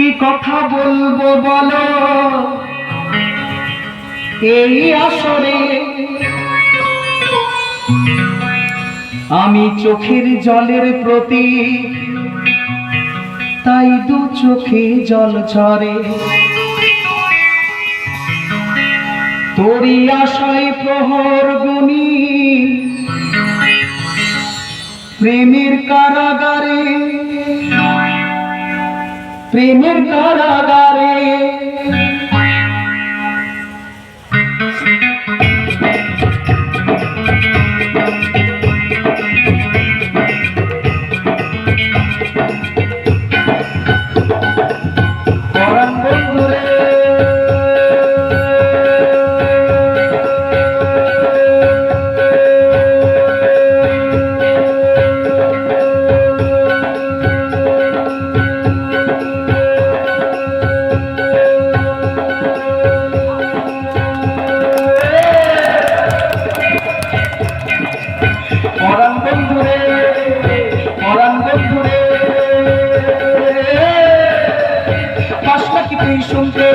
কি কথা বলবো বলো এই আসরে, আমি চোখের জলের প্রতি তাই দু চোখে জল ঝরে। তোরই আশায় প্রহর গুনি প্রেমের কারাগারে, প্রেমের কারাগারে। পরাণ বন্ধুরে শুনতে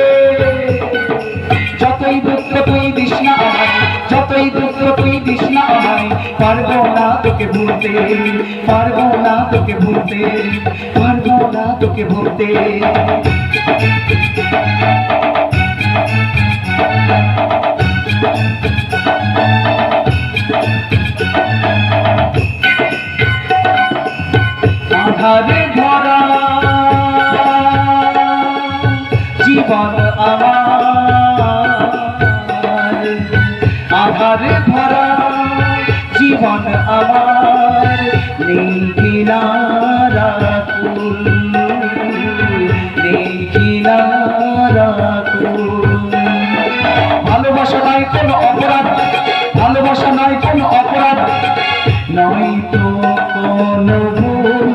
যতই দুঃখ তুই দিস না আমায়, যতই দুঃখ তুই দিস না আমায়, পারবো না তোকে ভুলতে, পারবো না তোকে ভুলতে, পারবো না তোকে ভুলতে। আধারে ধরা জীবন আমার, আধারে ভরা জীবন আমার, নেই কিনারা কুল, নেই কিনারা কুল। ভালোবাসা নাই কোনো অপরাধ, ভালোবাসা নাই কোনো অপরাধ, নয় তো কোনো ভুল,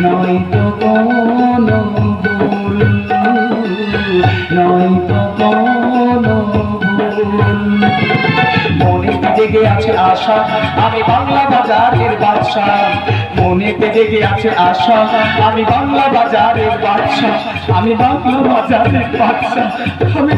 নয় তো কোনো ভুল, নয় তো কোনো ভুল। মনেতে জেগে আছে আশা আমি বাংলা বাজারের বাদশা, মনেতে জেগে আছে আশা আমি বাংলা বাজারের বাদশা, আমি বাংলা বাজারের বাদশা, আমি